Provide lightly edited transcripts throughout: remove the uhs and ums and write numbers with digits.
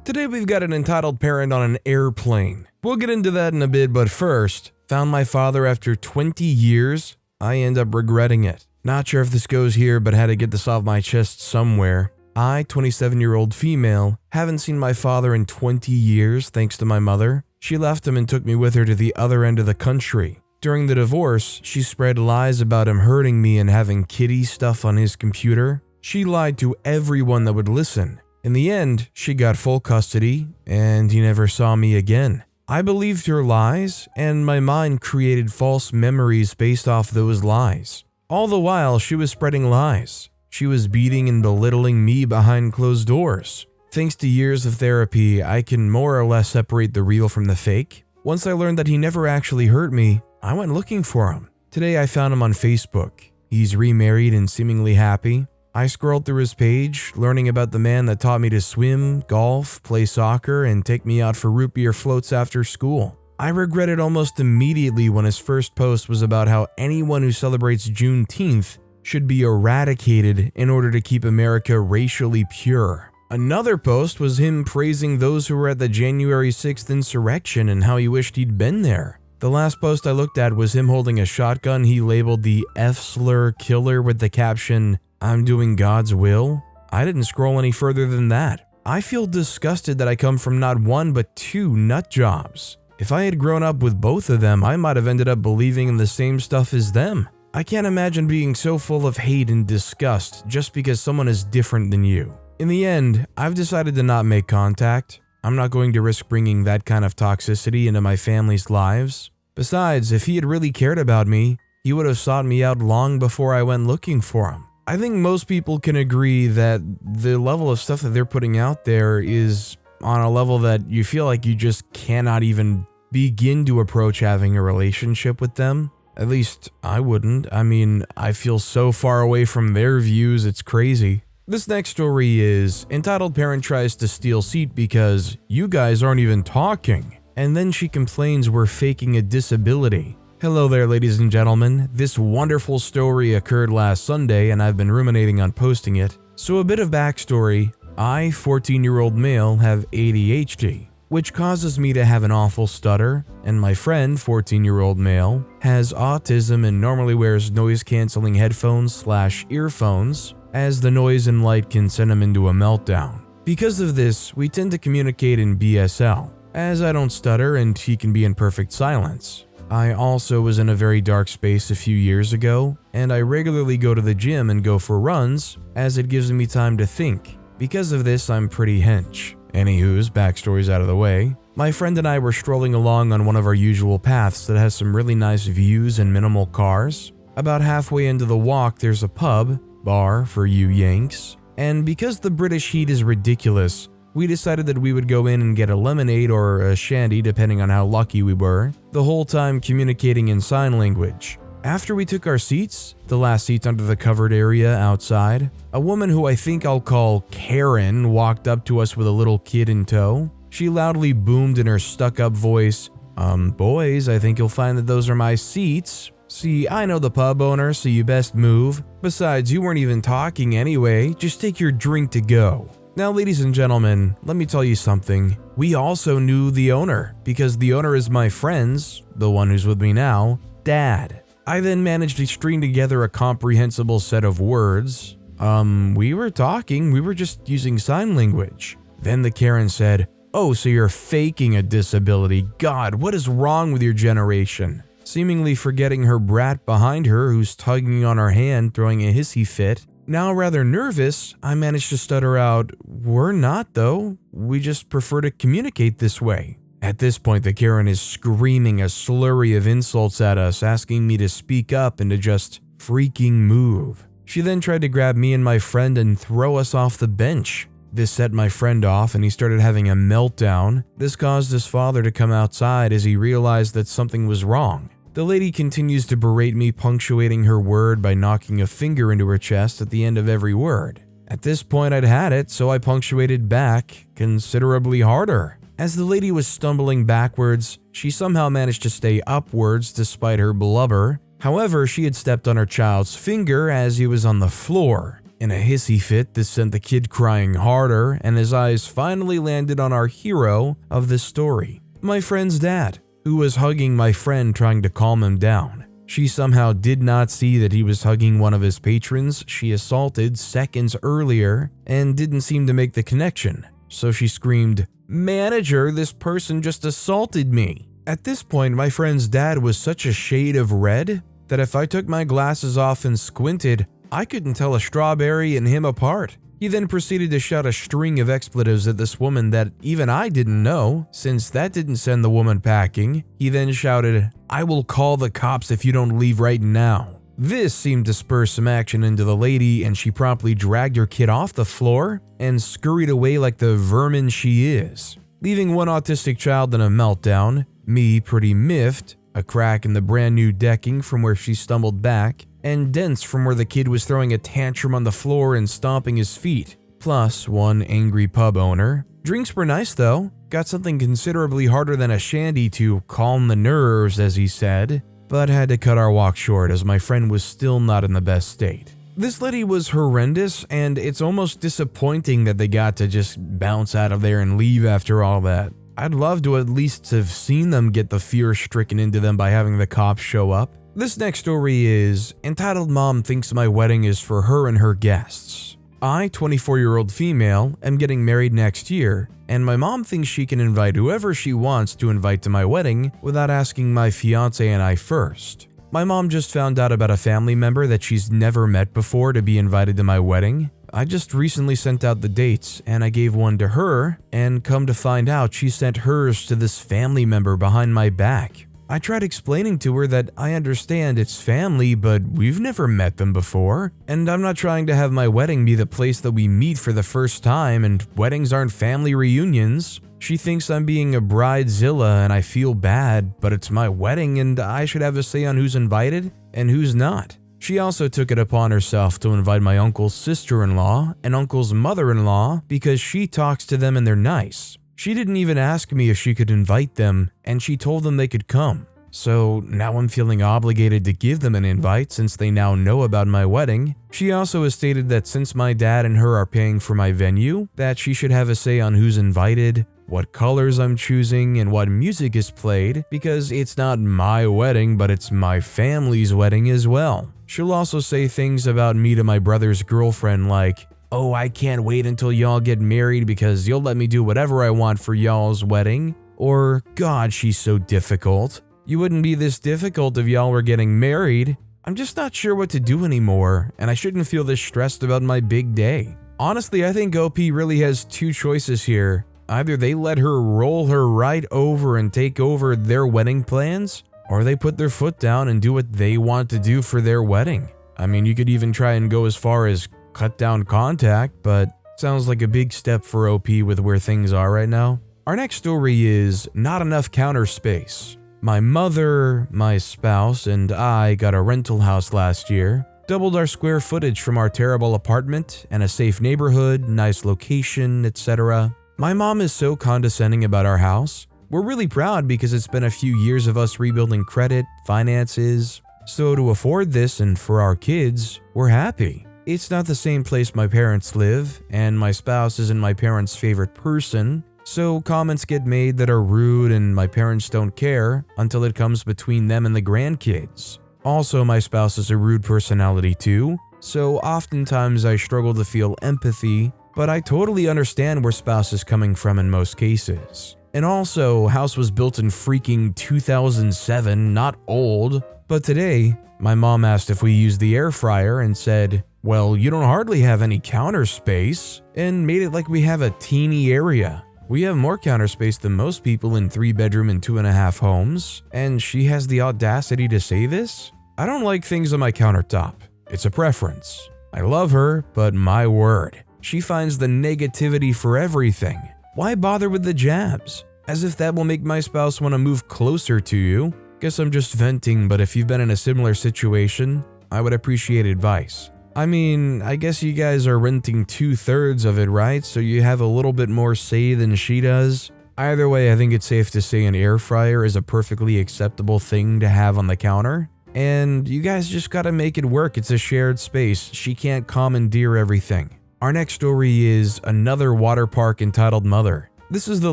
Today we've got an entitled parent on an airplane. We'll get into that in a bit, but first, found my father after 20 years. I end up regretting it. Not sure if this goes here, but had to get this off my chest somewhere. I, 27-year-old female, haven't seen my father in 20 years thanks to my mother. She left him and took me with her to the other end of the country. During the divorce, she spread lies about him hurting me and having kitty stuff on his computer. She lied to everyone that would listen. In the end, she got full custody, and he never saw me again. I believed her lies, and my mind created false memories based off those lies. All the while, she was spreading lies. She was beating and belittling me behind closed doors. Thanks to years of therapy, I can more or less separate the real from the fake. Once I learned that he never actually hurt me, I went looking for him. Today I found him on Facebook. He's remarried and seemingly happy. I scrolled through his page, learning about the man that taught me to swim, golf, play soccer, and take me out for root beer floats after school. I regretted almost immediately when his first post was about how anyone who celebrates Juneteenth should be eradicated in order to keep America racially pure. Another post was him praising those who were at the January 6th insurrection and how he wished he'd been there. The last post I looked at was him holding a shotgun he labeled the F-slur killer with the caption, "I'm doing God's will." I didn't scroll any further than that. I feel disgusted that I come from not one but two nut jobs. If I had grown up with both of them, I might have ended up believing in the same stuff as them. I can't imagine being so full of hate and disgust just because someone is different than you. In the end, I've decided to not make contact. I'm not going to risk bringing that kind of toxicity into my family's lives. Besides, if he had really cared about me, he would have sought me out long before I went looking for him. I think most people can agree that the level of stuff that they're putting out there is on a level that you feel like you just cannot even begin to approach having a relationship with them. At least I wouldn't. I mean, I feel so far away from their views, it's crazy. This next story is, entitled parent tries to steal seat because you guys aren't even talking. And then she complains we're faking a disability. Hello there, ladies and gentlemen. This wonderful story occurred last Sunday and I've been ruminating on posting it. So a bit of backstory. I, 14-year-old male, have ADHD, which causes me to have an awful stutter, and my friend, 14-year-old male, has autism and normally wears noise-canceling headphones/earphones, as the noise and light can send him into a meltdown. Because of this, we tend to communicate in BSL, as I don't stutter and he can be in perfect silence. I also was in a very dark space a few years ago, and I regularly go to the gym and go for runs, as it gives me time to think. Because of this, I'm pretty hench. Anywho's, backstory's out of the way. My friend and I were strolling along on one of our usual paths that has some really nice views and minimal cars. About halfway into the walk, there's a pub, bar for you Yanks, and because the British heat is ridiculous, we decided that we would go in and get a lemonade or a shandy depending on how lucky we were, the whole time communicating in sign language. After we took our seats, the last seats under the covered area outside, a woman who I think I'll call Karen walked up to us with a little kid in tow. She loudly boomed in her stuck-up voice, boys, I think you'll find that those are my seats. See, I know the pub owner, so you best move. Besides, you weren't even talking anyway, just take your drink to go. Now, ladies and gentlemen, let me tell you something. We also knew the owner, because the owner is my friend's, the one who's with me now, dad. I then managed to string together a comprehensible set of words. We were talking, we were just using sign language. Then the Karen said, "Oh, so you're faking a disability. God, what is wrong with your generation?" Seemingly forgetting her brat behind her who's tugging on her hand, throwing a hissy fit. Now rather nervous, I managed to stutter out, "We're not though, we just prefer to communicate this way." At this point, the Karen is screaming a slurry of insults at us, asking me to speak up and to just freaking move. She then tried to grab me and my friend and throw us off the bench. This set my friend off and he started having a meltdown. This caused his father to come outside as he realized that something was wrong. The lady continues to berate me, punctuating her word by knocking a finger into her chest at the end of every word. At this point, I'd had it, so I punctuated back considerably harder. As the lady was stumbling backwards, she somehow managed to stay upwards despite her blubber. However, she had stepped on her child's finger as he was on the floor. In a hissy fit, this sent the kid crying harder, and his eyes finally landed on our hero of this story, my friend's dad, who was hugging my friend trying to calm him down. She somehow did not see that he was hugging one of his patrons she assaulted seconds earlier and didn't seem to make the connection, so she screamed, "Manager, this person just assaulted me." At this point, my friend's dad was such a shade of red that if I took my glasses off and squinted, I couldn't tell a strawberry and him apart. He then proceeded to shout a string of expletives at this woman that even I didn't know, since that didn't send the woman packing. He then shouted, "I will call the cops if you don't leave right now." This seemed to spur some action into the lady, and she promptly dragged her kid off the floor and scurried away like the vermin she is, leaving one autistic child in a meltdown, me pretty miffed, a crack in the brand new decking from where she stumbled back, and dents from where the kid was throwing a tantrum on the floor and stomping his feet, plus one angry pub owner. Drinks were nice though, got something considerably harder than a shandy to calm the nerves, as he said, but had to cut our walk short as my friend was still not in the best state. This lady was horrendous, and it's almost disappointing that they got to just bounce out of there and leave after all that. I'd love to at least have seen them get the fear stricken into them by having the cops show up. This next story is entitled "Mom Thinks My Wedding is for Her and Her Guests." I, 24-year-old female, am getting married next year, and my mom thinks she can invite whoever she wants to invite to my wedding without asking my fiance and I first. My mom just found out about a family member that she's never met before to be invited to my wedding. I just recently sent out the dates, and I gave one to her, and come to find out she sent hers to this family member behind my back. I tried explaining to her that I understand it's family, but we've never met them before, and I'm not trying to have my wedding be the place that we meet for the first time, and weddings aren't family reunions. She thinks I'm being a bridezilla and I feel bad, but it's my wedding and I should have a say on who's invited and who's not. She also took it upon herself to invite my uncle's sister-in-law and uncle's mother-in-law because she talks to them and they're nice. She didn't even ask me if she could invite them, and she told them they could come. So now I'm feeling obligated to give them an invite since they now know about my wedding. She also has stated that since my dad and her are paying for my venue, that she should have a say on who's invited, what colors I'm choosing, and what music is played, because it's not my wedding, but it's my family's wedding as well. She'll also say things about me to my brother's girlfriend like, "Oh, I can't wait until y'all get married because you'll let me do whatever I want for y'all's wedding," or "God, she's so difficult. You wouldn't be this difficult if y'all were getting married. I'm just not sure what to do anymore, and I shouldn't feel this stressed about my big day." Honestly, I think OP really has two choices here. Either they let her roll her right over and take over their wedding plans, or they put their foot down and do what they want to do for their wedding. I mean, you could even try and go as far as cut down contact, but sounds like a big step for OP with where things are right now. Our next story is not enough counter space. My mother, my spouse, and I got a rental house last year, doubled our square footage from our terrible apartment, and a safe neighborhood, nice location, etc. My mom is so condescending about our house. We're really proud because it's been a few years of us rebuilding credit, finances, so to afford this and for our kids, we're happy. It's not the same place my parents live, and my spouse isn't my parents' favorite person, so comments get made that are rude and my parents don't care until it comes between them and the grandkids. Also, my spouse is a rude personality too, so oftentimes I struggle to feel empathy, but I totally understand where spouse is coming from in most cases. And also, house was built in freaking 2007, not old, but today, my mom asked if we used the air fryer and said, "Well, you don't hardly have any counter space," and made it like we have a teeny area. We have more counter space than most people in 3-bedroom and 2.5 homes, and she has the audacity to say this? I don't like things on my countertop. It's a preference. I love her, but my word, she finds the negativity for everything. Why bother with the jabs? As if that will make my spouse want to move closer to you. Guess I'm just venting, but if you've been in a similar situation, I would appreciate advice. I mean, I guess you guys are renting 2/3 of it, right? So you have a little bit more say than she does. Either way, I think it's safe to say an air fryer is a perfectly acceptable thing to have on the counter. and you guys just gotta make it work. It's a shared space. She can't commandeer everything. Our next story is another water park entitled Mother. This is the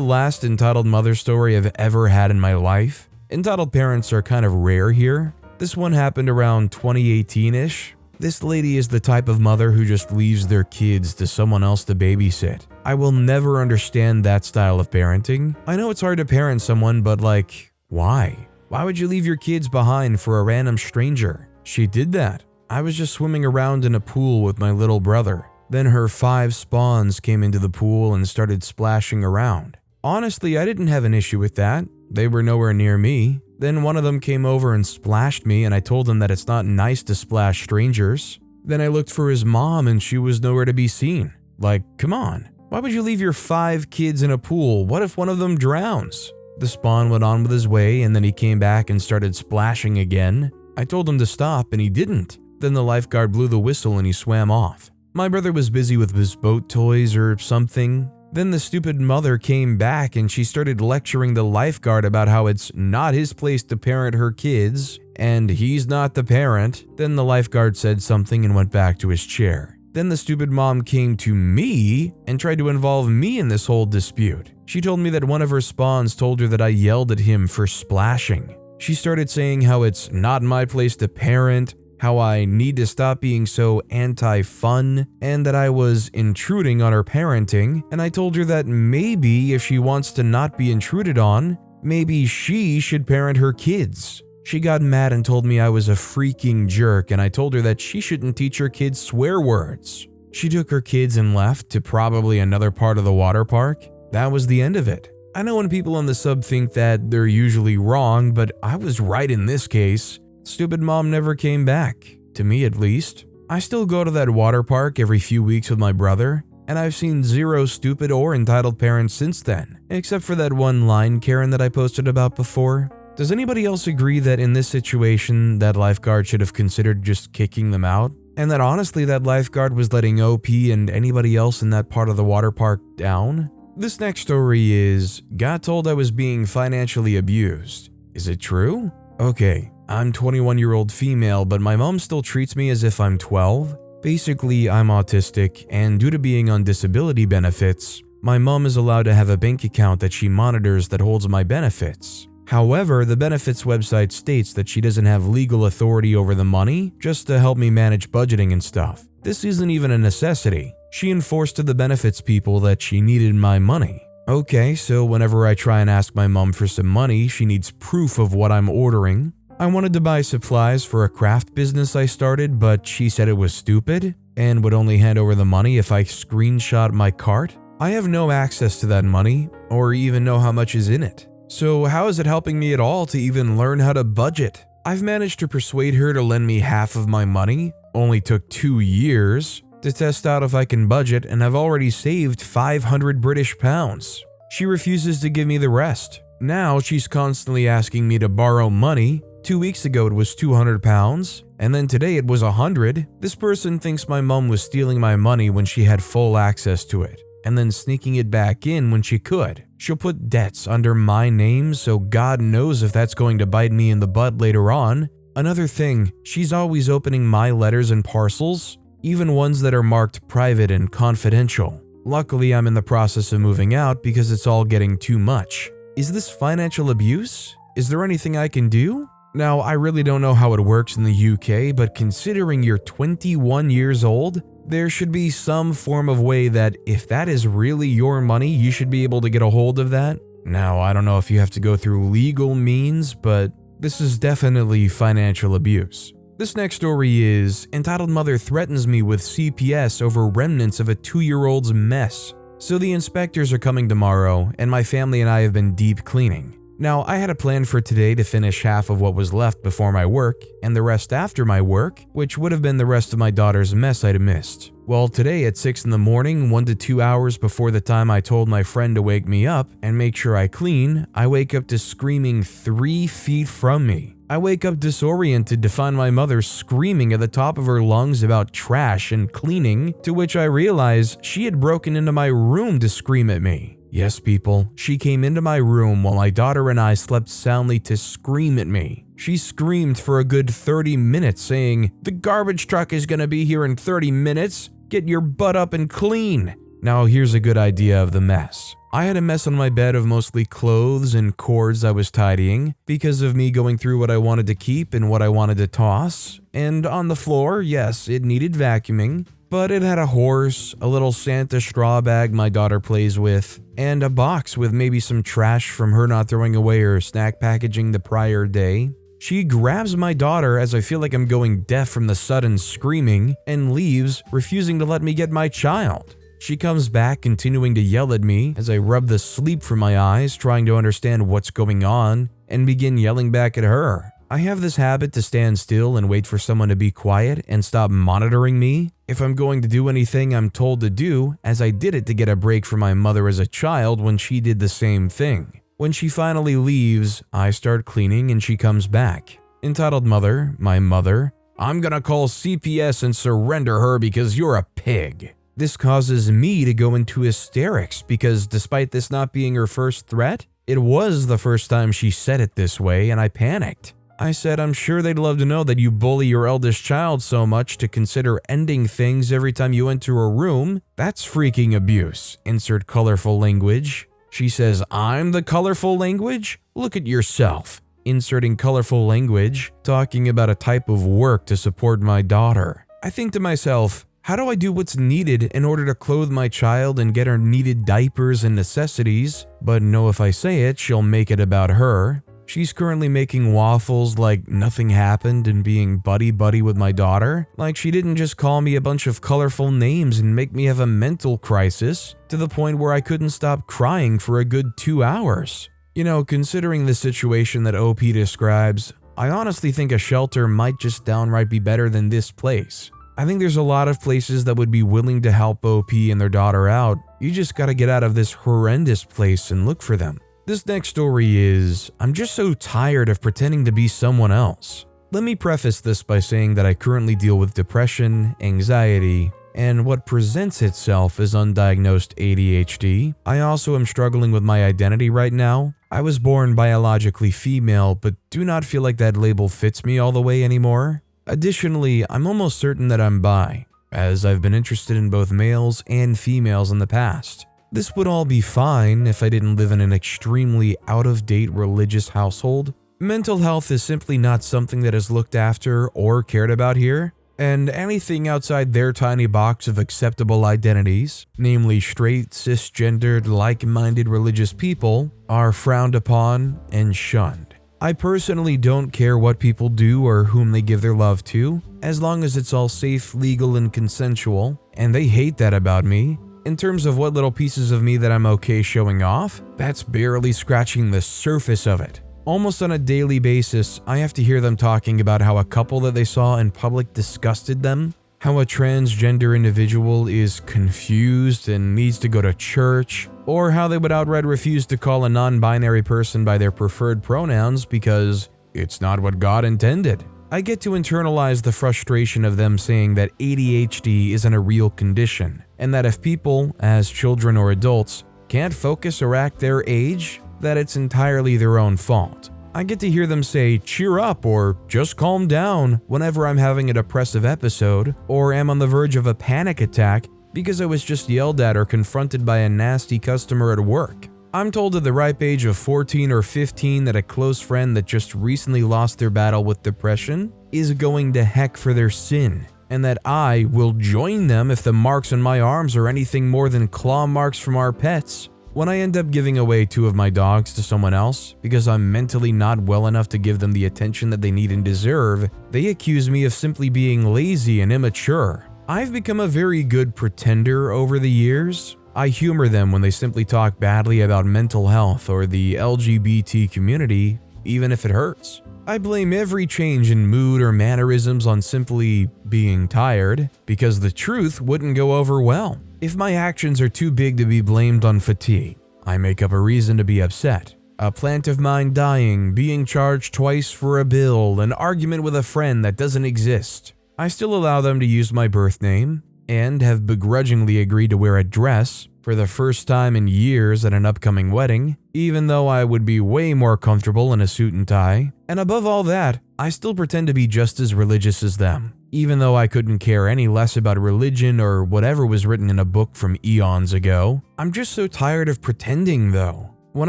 last entitled mother story I've ever had in my life. Entitled parents are kind of rare here. This one happened around 2018-ish. This lady is the type of mother who just leaves their kids to someone else to babysit. I will never understand that style of parenting. I know it's hard to parent someone, but like, why? Why would you leave your kids behind for a random stranger? She did that. I was just swimming around in a pool with my little brother. Then her 5 spawns came into the pool and started splashing around. Honestly, I didn't have an issue with that. They were nowhere near me. Then one of them came over and splashed me, and I told him that it's not nice to splash strangers. Then I looked for his mom and she was nowhere to be seen. Like, come on. Why would you leave your 5 kids in a pool? What if one of them drowns? The spawn went on with his way, and then he came back and started splashing again. I told him to stop and he didn't. Then the lifeguard blew the whistle and he swam off. My brother was busy with his boat toys or something. Then the stupid mother came back and she started lecturing the lifeguard about how it's not his place to parent her kids and he's not the parent. Then the lifeguard said something and went back to his chair. Then the stupid mom came to me and tried to involve me in this whole dispute. She told me that one of her spawns told her that I yelled at him for splashing. She started saying how it's not my place to parent, how I need to stop being so anti-fun, and that I was intruding on her parenting, and I told her that maybe if she wants to not be intruded on, maybe she should parent her kids. She got mad and told me I was a freaking jerk, and I told her that she shouldn't teach her kids swear words. She took her kids and left to probably another part of the water park. That was the end of it. I know when people on the sub think that they're usually wrong, but I was right in this case. Stupid mom never came back, to me at least. I still go to that water park every few weeks with my brother, and I've seen 0 stupid or entitled parents since then, except for that one line Karen that I posted about before. Does anybody else agree that in this situation, that lifeguard should have considered just kicking them out? And that honestly that lifeguard was letting OP and anybody else in that part of the water park down? This next story is, got told I was being financially abused. Is it true? Okay. I'm 21-year-old female, but my mom still treats me as if I'm 12. Basically, I'm autistic, and due to being on disability benefits, my mom is allowed to have a bank account that she monitors that holds my benefits. However, the benefits website states that she doesn't have legal authority over the money, just to help me manage budgeting and stuff. This isn't even a necessity. She enforced to the benefits people that she needed my money. Okay, so whenever I try and ask my mom for some money, she needs proof of what I'm ordering. I wanted to buy supplies for a craft business I started, but she said it was stupid and would only hand over the money if I screenshot my cart. I have no access to that money or even know how much is in it. So how is it helping me at all to even learn how to budget? I've managed to persuade her to lend me half of my money. Only took 2 years to test out if I can budget, and I've already saved 500 British pounds. She refuses to give me the rest. Now she's constantly asking me to borrow money. 2 weeks ago it was 200 pounds, and then today it was 100. This person thinks my mom was stealing my money when she had full access to it, and then sneaking it back in when she could. She'll put debts under my name, so God knows if that's going to bite me in the butt later on. Another thing, she's always opening my letters and parcels, even ones that are marked private and confidential. Luckily, I'm in the process of moving out because it's all getting too much. Is this financial abuse? Is there anything I can do? Now, I really don't know how it works in the UK, but considering you're 21 years old, there should be some form of way that if that is really your money, you should be able to get a hold of that. Now, I don't know if you have to go through legal means, but this is definitely financial abuse. This next story is, entitled Mother Threatens Me with CPS over remnants of a 2-year-old's mess. So the inspectors are coming tomorrow, and my family and I have been deep cleaning. Now, I had a plan for today to finish half of what was left before my work, and the rest after my work, which would have been the rest of my daughter's mess I'd missed. Well, today at 6 in the morning, 1 to 2 hours before the time I told my friend to wake me up and make sure I clean, I wake up to screaming 3 feet from me. I wake up disoriented to find my mother screaming at the top of her lungs about trash and cleaning, to which I realize she had broken into my room to scream at me. Yes, people, she came into my room while my daughter and I slept soundly to scream at me. She screamed for a good 30 minutes saying, "The garbage truck is gonna be here in 30 minutes. Get your butt up and clean." Now here's a good idea of the mess. I had a mess on my bed of mostly clothes and cords I was tidying because of me going through what I wanted to keep and what I wanted to toss. And on the floor, yes, it needed vacuuming, but it had a horse, a little Santa straw bag my daughter plays with, and a box with maybe some trash from her not throwing away her snack packaging the prior day. She grabs my daughter as I feel like I'm going deaf from the sudden screaming and leaves, refusing to let me get my child. She comes back, continuing to yell at me as I rub the sleep from my eyes, trying to understand what's going on, and begin yelling back at her. I have this habit to stand still and wait for someone to be quiet and stop monitoring me if I'm going to do anything I'm told to do, as I did it to get a break from my mother as a child when she did the same thing. When she finally leaves, I start cleaning and she comes back. Entitled Mother, my mother, "I'm gonna call CPS and surrender her because you're a pig." This causes me to go into hysterics because despite this not being her first threat, it was the first time she said it this way and I panicked. I said, "I'm sure they'd love to know that you bully your eldest child so much to consider ending things every time you enter a room. That's freaking abuse. Insert colorful language." She says, "I'm the colorful language? Look at yourself." Inserting colorful language, talking about a type of work to support my daughter. I think to myself, how do I do what's needed in order to clothe my child and get her needed diapers and necessities, but know if I say it, she'll make it about her? She's currently making waffles like nothing happened and being buddy-buddy with my daughter, like she didn't just call me a bunch of colorful names and make me have a mental crisis to the point where I couldn't stop crying for a good 2 hours. You know, considering the situation that OP describes, I honestly think a shelter might just downright be better than this place. I think there's a lot of places that would be willing to help OP and their daughter out. You just gotta get out of this horrendous place and look for them. This next story is, I'm just so tired of pretending to be someone else. Let me preface this by saying that I currently deal with depression, anxiety, and what presents itself as undiagnosed ADHD. I also am struggling with my identity right now. I was born biologically female, but do not feel like that label fits me all the way anymore. Additionally, I'm almost certain that I'm bi, as I've been interested in both males and females in the past. This would all be fine if I didn't live in an extremely out-of-date religious household. Mental health is simply not something that is looked after or cared about here, and anything outside their tiny box of acceptable identities, namely straight, cisgendered, like-minded religious people, are frowned upon and shunned. I personally don't care what people do or whom they give their love to, as long as it's all safe, legal, and consensual, and they hate that about me. In terms of what little pieces of me that I'm okay showing off, that's barely scratching the surface of it. Almost on a daily basis, I have to hear them talking about how a couple that they saw in public disgusted them, how a transgender individual is confused and needs to go to church, or how they would outright refuse to call a non-binary person by their preferred pronouns because it's not what God intended. I get to internalize the frustration of them saying that ADHD isn't a real condition, and that if people, as children or adults, can't focus or act their age, that it's entirely their own fault. I get to hear them say, "cheer up" or "just calm down" whenever I'm having a depressive episode or am on the verge of a panic attack because I was just yelled at or confronted by a nasty customer at work. I'm told at the ripe age of 14 or 15 that a close friend that just recently lost their battle with depression is going to heck for their sin, and that I will join them if the marks on my arms are anything more than claw marks from our pets. When I end up giving away 2 of my dogs to someone else because I'm mentally not well enough to give them the attention that they need and deserve, they accuse me of simply being lazy and immature. I've become a very good pretender over the years. I humor them when they simply talk badly about mental health or the LGBT community, even if it hurts. I blame every change in mood or mannerisms on simply being tired, because the truth wouldn't go over well. If my actions are too big to be blamed on fatigue, I make up a reason to be upset. A plant of mine dying, being charged twice for a bill, an argument with a friend that doesn't exist. I still allow them to use my birth name, and have begrudgingly agreed to wear a dress for the first time in years at an upcoming wedding, even though I would be way more comfortable in a suit and tie. And above all that, I still pretend to be just as religious as them, even though I couldn't care any less about religion or whatever was written in a book from eons ago. I'm just so tired of pretending though. When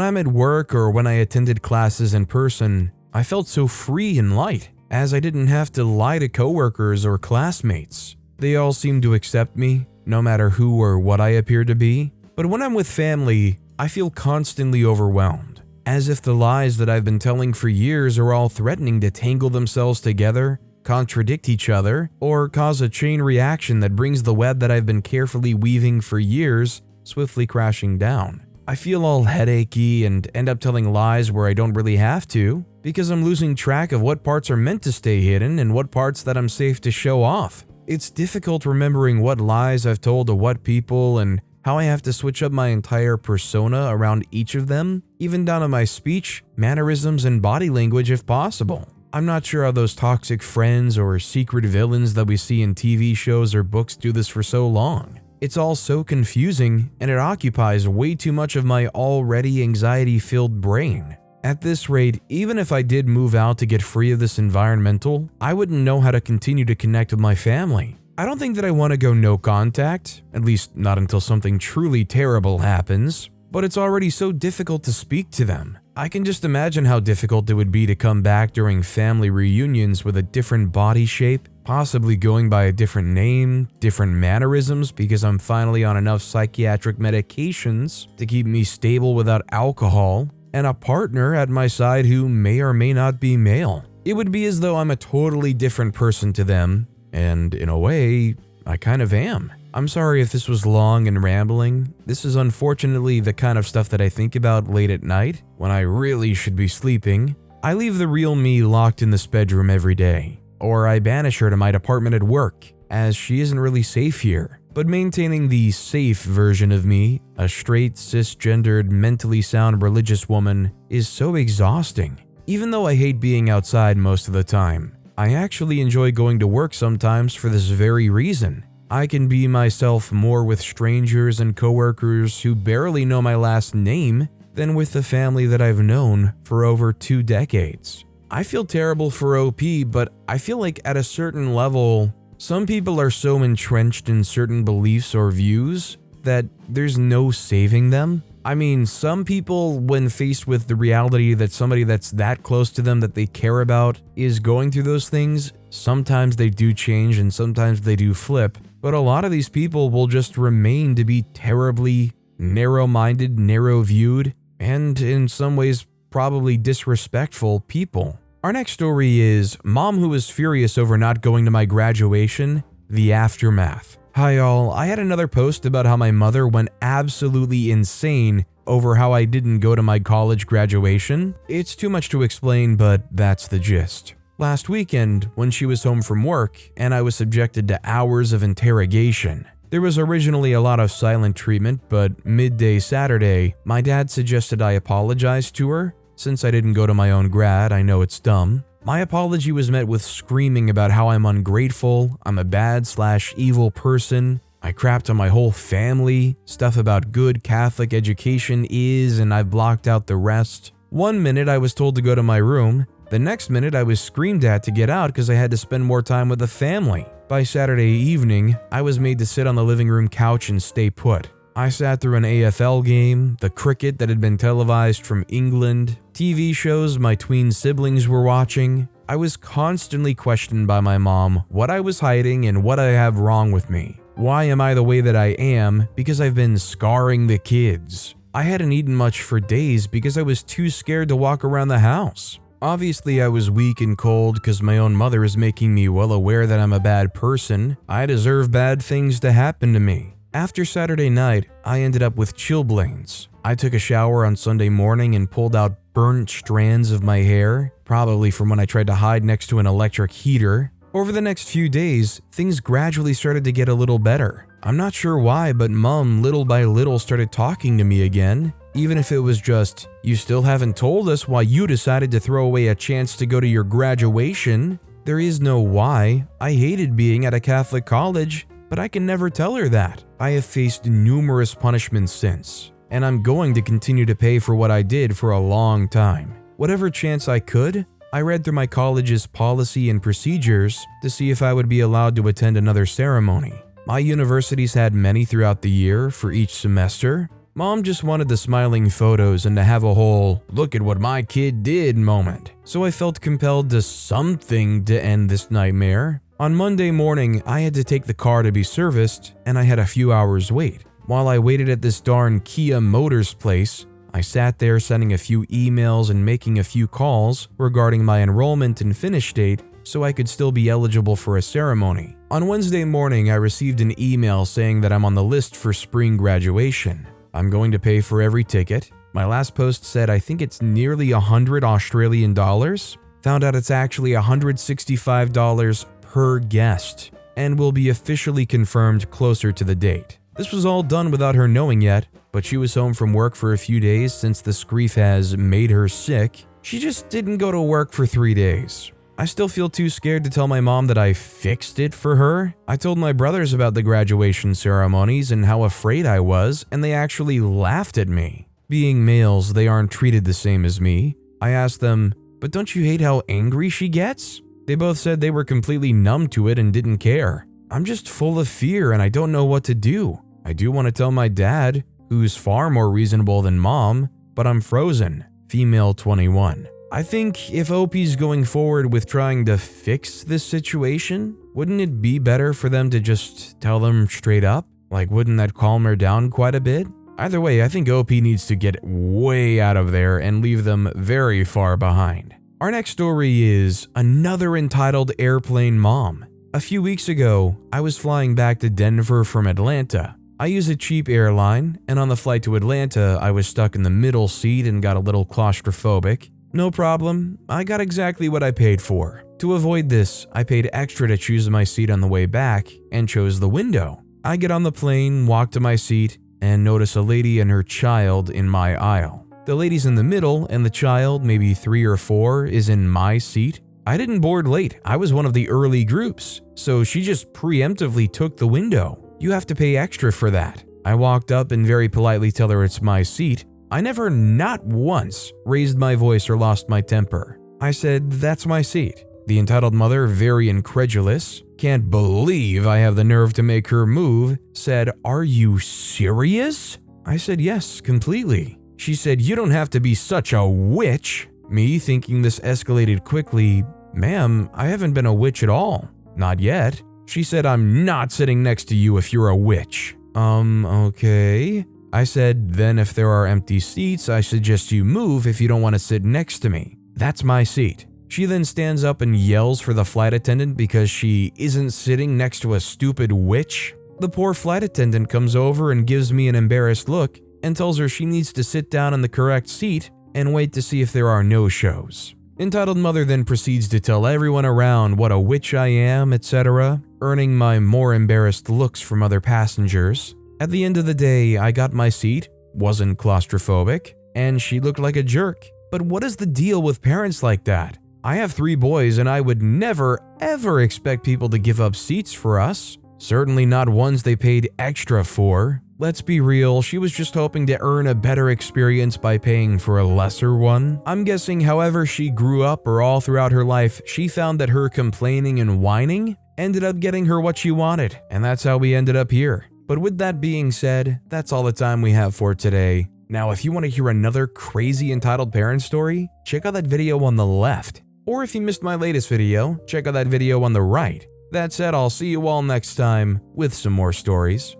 I'm at work or when I attended classes in person, I felt so free and light, as I didn't have to lie to coworkers or classmates. They all seemed to accept me, no matter who or what I appeared to be. But when I'm with family, I feel constantly overwhelmed, as if the lies that I've been telling for years are all threatening to tangle themselves together, contradict each other, or cause a chain reaction that brings the web that I've been carefully weaving for years swiftly crashing down. I feel all headachy and end up telling lies where I don't really have to, because I'm losing track of what parts are meant to stay hidden and what parts that I'm safe to show off. It's difficult remembering what lies I've told to what people and how I have to switch up my entire persona around each of them, even down to my speech, mannerisms, and body language if possible. I'm not sure how those toxic friends or secret villains that we see in TV shows or books do this for so long. It's all so confusing, and it occupies way too much of my already anxiety-filled brain. At this rate, even if I did move out to get free of this environmental, I wouldn't know how to continue to connect with my family. I don't think that I want to go no contact, at least not until something truly terrible happens, but it's already so difficult to speak to them. I can just imagine how difficult it would be to come back during family reunions with a different body shape, possibly going by a different name, different mannerisms because I'm finally on enough psychiatric medications to keep me stable without alcohol, and a partner at my side who may or may not be male. It would be as though I'm a totally different person to them, and in a way, I kind of am. I'm sorry if this was long and rambling. This is unfortunately the kind of stuff that I think about late at night, when I really should be sleeping. I leave the real me locked in this bedroom every day, or I banish her to my department at work, as she isn't really safe here. But maintaining the safe version of me, a straight, cisgendered, mentally sound religious woman, is so exhausting. Even though I hate being outside most of the time, I actually enjoy going to work sometimes for this very reason. I can be myself more with strangers and coworkers who barely know my last name than with the family that I've known for over 2 decades. I feel terrible for OP, but I feel like at a certain level, some people are so entrenched in certain beliefs or views that there's no saving them. I mean, some people, when faced with the reality that somebody that's that close to them that they care about is going through those things, sometimes they do change and sometimes they do flip. But a lot of these people will just remain to be terribly narrow-minded, narrow-viewed, and in some ways probably disrespectful people. Our next story is Mom Who Was Furious Over Not Going to My Graduation, The Aftermath. Hi y'all, I had another post about how my mother went absolutely insane over how I didn't go to my college graduation. It's too much to explain, but that's the gist. Last weekend, when she was home from work and I was subjected to hours of interrogation, there was originally a lot of silent treatment, but midday Saturday, my dad suggested I apologize to her. Since I didn't go to my own grad, I know it's dumb. My apology was met with screaming about how I'm ungrateful, I'm a bad/evil person, I crapped on my whole family, stuff about good Catholic education is, and I've blocked out the rest. One minute I was told to go to my room, the next minute I was screamed at to get out because I had to spend more time with the family. By Saturday evening, I was made to sit on the living room couch and stay put. I sat through an AFL game, the cricket that had been televised from England, TV shows my tween siblings were watching. I was constantly questioned by my mom what I was hiding and what I have wrong with me. Why am I the way that I am? Because I've been scarring the kids. I hadn't eaten much for days because I was too scared to walk around the house. Obviously, I was weak and cold because my own mother is making me well aware that I'm a bad person. I deserve bad things to happen to me. After Saturday night, I ended up with chilblains. I took a shower on Sunday morning and pulled out burnt strands of my hair, probably from when I tried to hide next to an electric heater. Over the next few days, things gradually started to get a little better. I'm not sure why, but Mom little by little started talking to me again. Even if it was just, you still haven't told us why you decided to throw away a chance to go to your graduation. There is no why. I hated being at a Catholic college. but I can never tell her that. I have faced numerous punishments since, and I'm going to continue to pay for what I did for a long time. Whatever chance I could, I read through my college's policy and procedures to see if I would be allowed to attend another ceremony. My universities had many throughout the year for each semester. Mom just wanted the smiling photos and to have a whole "look at what my kid did" moment. So I felt compelled to something to end this nightmare. On Monday morning, I had to take the car to be serviced, and I had a few hours wait. While I waited at this darn Kia Motors place, I sat there sending a few emails and making a few calls regarding my enrollment and finish date so I could still be eligible for a ceremony. On Wednesday morning, I received an email saying that I'm on the list for spring graduation. I'm going to pay for every ticket. My last post said I think it's nearly 100 Australian dollars. Found out it's actually $165 per guest and will be officially confirmed closer to the date. This was all done without her knowing yet, but she was home from work for a few days since the screef has made her sick. She just didn't go to work for 3 days. I still feel too scared to tell my mom that I fixed it for her. I told my brothers about the graduation ceremonies and how afraid I was, and they actually laughed at me. Being males, they aren't treated the same as me. I asked them, "But don't you hate how angry she gets?" They both said they were completely numb to it and didn't care. I'm just full of fear and I don't know what to do. I do want to tell my dad, who's far more reasonable than mom, but I'm frozen. Female 21. I think if OP's going forward with trying to fix this situation, wouldn't it be better for them to just tell them straight up? Like, wouldn't that calm her down quite a bit? Either way, I think OP needs to get way out of there and leave them very far behind. Our next story is another entitled airplane mom. A few weeks ago, I was flying back to Denver from Atlanta. I use a cheap airline, and on the flight to Atlanta, I was stuck in the middle seat and got a little claustrophobic. No problem, I got exactly what I paid for. To avoid this, I paid extra to choose my seat on the way back and chose the window. I get on the plane, walk to my seat, and notice a lady and her child in my aisle. The lady's in the middle, and the child, maybe 3 or 4, is in my seat. I didn't board late, I was one of the early groups, so she just preemptively took the window. You have to pay extra for that. I walked up and very politely tell her it's my seat. I never, not once, raised my voice or lost my temper. I said, "That's my seat." The entitled mother, very incredulous, "Can't believe I have the nerve to make her move," said, "Are you serious?" I said, "Yes, completely." She said, "You don't have to be such a witch." Me, thinking this escalated quickly, "Ma'am, I haven't been a witch at all." "Not yet." She said, "I'm not sitting next to you if you're a witch." Okay. I said, "Then if there are empty seats, I suggest you move if you don't want to sit next to me. That's my seat." She then stands up and yells for the flight attendant because she isn't sitting next to a stupid witch. The poor flight attendant comes over and gives me an embarrassed look and tells her she needs to sit down in the correct seat and wait to see if there are no-shows. Entitled mother then proceeds to tell everyone around what a witch I am, etc., earning my more embarrassed looks from other passengers. At the end of the day, I got my seat, wasn't claustrophobic, and she looked like a jerk. But what is the deal with parents like that? I have 3 boys and I would never, ever expect people to give up seats for us. Certainly not ones they paid extra for. Let's be real, she was just hoping to earn a better experience by paying for a lesser one. I'm guessing however she grew up or all throughout her life, she found that her complaining and whining ended up getting her what she wanted, and that's how we ended up here. But with that being said, that's all the time we have for today. Now, if you want to hear another crazy entitled parent story, check out that video on the left. Or if you missed my latest video, check out that video on the right. That said, I'll see you all next time with some more stories.